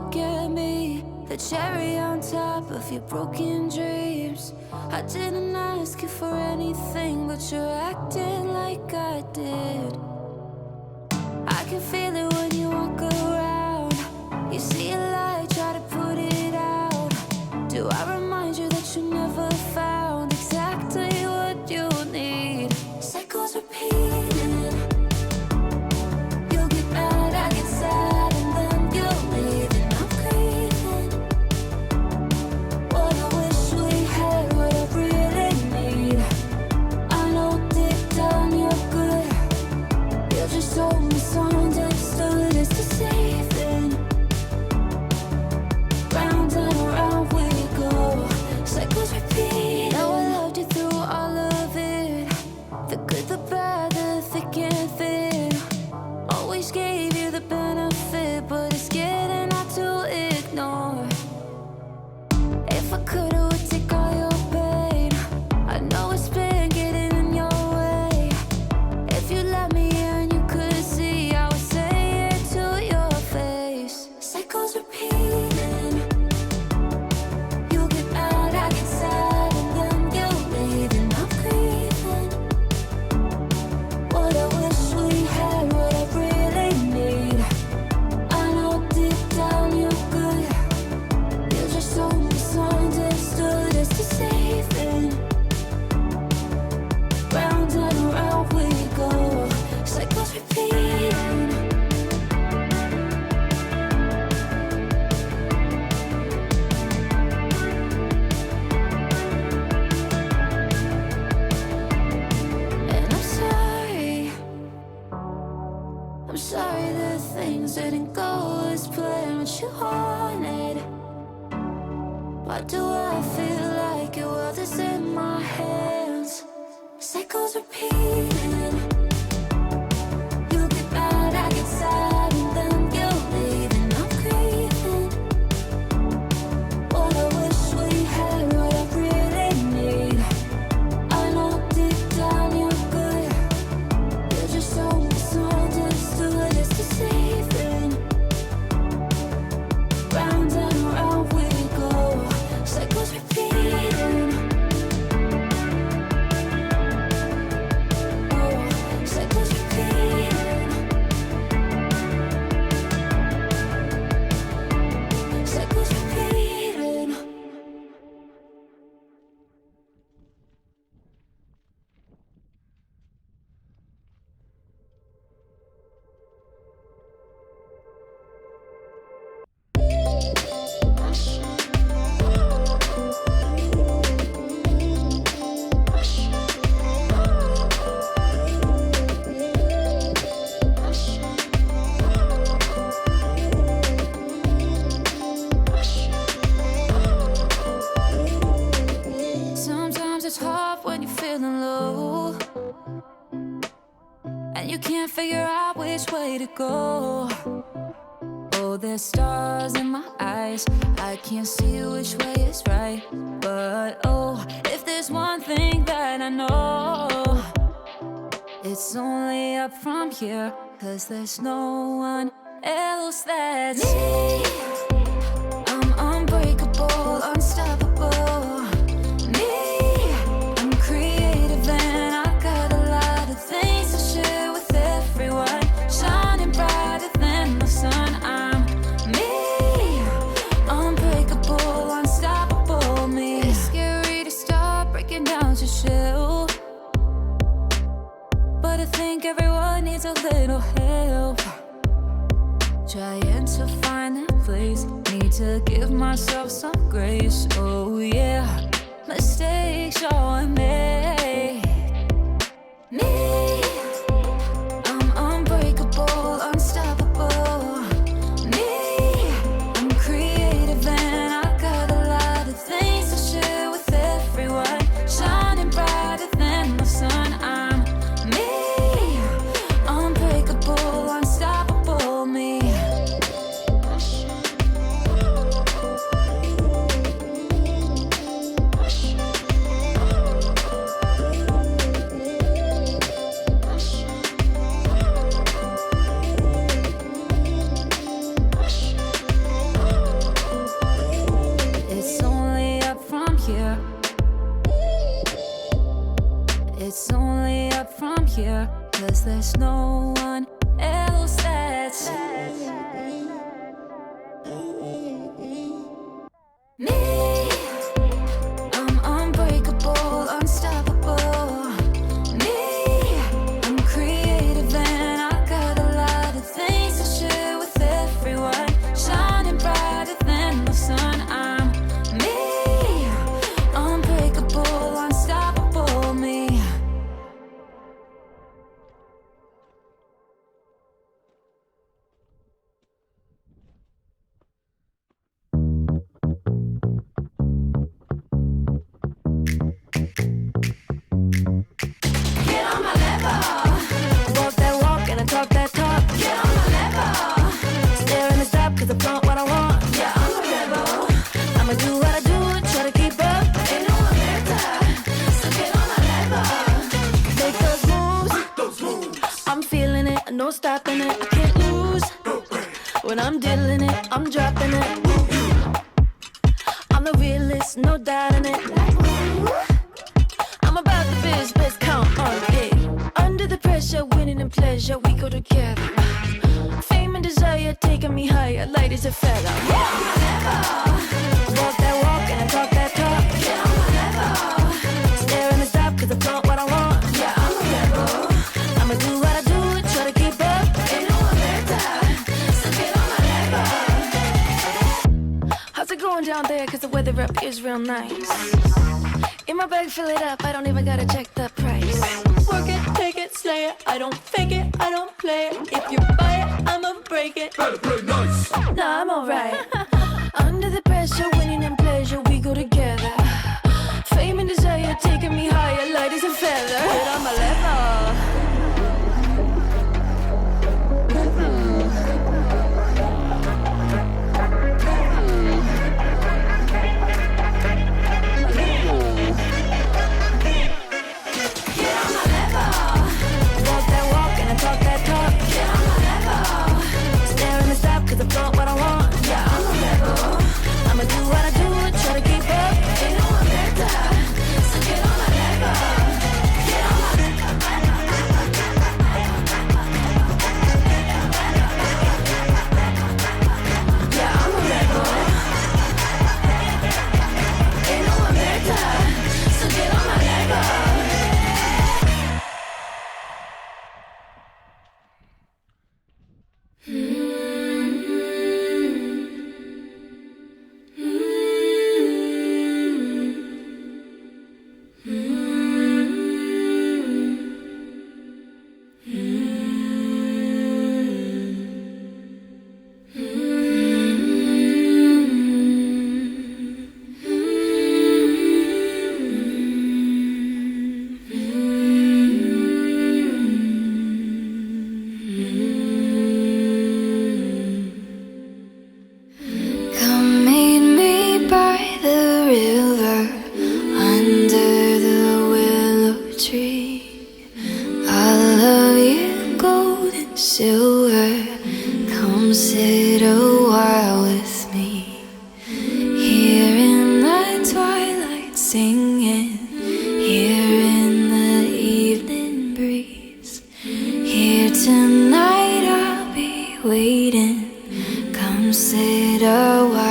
look at me, the cherry on top of your broken dreams. I didn't ask you for anything, but you're acting like I did. I can feel it when you walk around. You see a light, try to put it out. Do I remind you that you never found exactly what you need? Cycles repeating. You'll get mad, I get sad, and then you'll leave, and I'm grieving. What I wish we had, what I really need. I know deep down you're good. You're just so misunderstood. It's deceiving. Round and around we go. Cycles repeat. Now I loved you through all of it. The good, the bad, the thick and thin. Always gave you the benefit, but it's getting hard to ignore. If I could, I would take all your pain. I know it's been getting in your way. If you let me in, you could see I would say it to your face. Cycles repeating. You'll get mad, I get sad, and then you'll leave, and I'm grieving. What I wish we had, what I really need. I know deep down you're good. You're just so misunderstood. It's deceiving. Round and around we go. Cycles repeating. And I'm sorry that things didn't go as planned, what you wanted. Why do I feel like your world is in my hands? Cycles repeating. You get mad, I get sad, and then you'll leave, and I'm grieving. What I wish we had, what I really need. I know deep down you're good. You're just so misunderstood. It's deceiving. Round and around we go. Cycles repeating. Oh, cycles repeating. Cycles repeating. Sometimes it's hard when you're feeling low, and you can't figure out which way to go. Oh, there's stars in my eyes, I can't see which way is right. But oh, if there's one thing that I know, it's only up from here, 'cause there's no one else that's me. I'm unbreakable, unstoppable. Me, I'm creative and I got a lot of things to share with everyone. Shining brighter than the sun. I'm me, unbreakable, unstoppable. Me, it's scary to start breaking down to shell, but I think everyone needs a little help. Trying to find that place, need to give myself some grace. Oh yeah, mistakes all I made. Me, I'm unbreakable, unstoppable. Me, I'm creative and I got a lot of things to share with everyone. Shining brighter than the sun. I'm me, unbreakable, unstoppable. Me. it's only up from here, 'cause there's no one else that's me. I'm unbreakable, unstoppable. Me, I'm creative and I got a lot of things to share with everyone. Shining brighter than the sun. I'm me, unbreakable, unstoppable me. Get on my level. Walk that walk and I talk that talk. Get on my level. Stare in the stop 'cause I flaunt what I want. Yeah, I'm a rebel. I'ma do what I do and try to keep up. Ain't no one better, so get on my level. Make those moves. I'm feeling it, no stopping it. I can't lose. When I'm dealing it, I'm dropping it. I'm the realest, no doubt in it. I'm about the business, count on it. Under the pressure, winning and pleasure, we go together. Fame and desire taking me higher, light as a feather. Get on my level. Walk that walk and I talk that talk. Get on my level. Stare in the stop 'cause I flaunt what I want. Yeah, I'm a rebel. I'ma do what I do and try to keep up. Ain't no one better, so get on my level. How's it going down there? 'Cause the weather up is real nice. In my bag, fill it up, I don't even gotta check the price. Work it, take it, slay it, I don't fake it, I don't play it. If you buy it, I'ma break it. Better play nice. Nah, I'm alright. Under the pressure, winning and pleasure, we go together. Fame and desire taking me higher, light as a feather. Get on my level. Get on my level. Walk that walk and I talk that talk. Get on my level. Stare in the stop 'cause I flaunt what I want. Yeah, I'm a rebel. I'ma do what I do and try to keep up. Ain't no one better, so get on my level. Get on my Yeah, I'm a rebel. Ain't no one better, so get on my level. Come meet me by the river under the willow tree. I'll love you gold and silver. Come sit a while with me. Here in the twilight singing, here in the evening breeze. Here tonight I'll be waiting. Come sit a while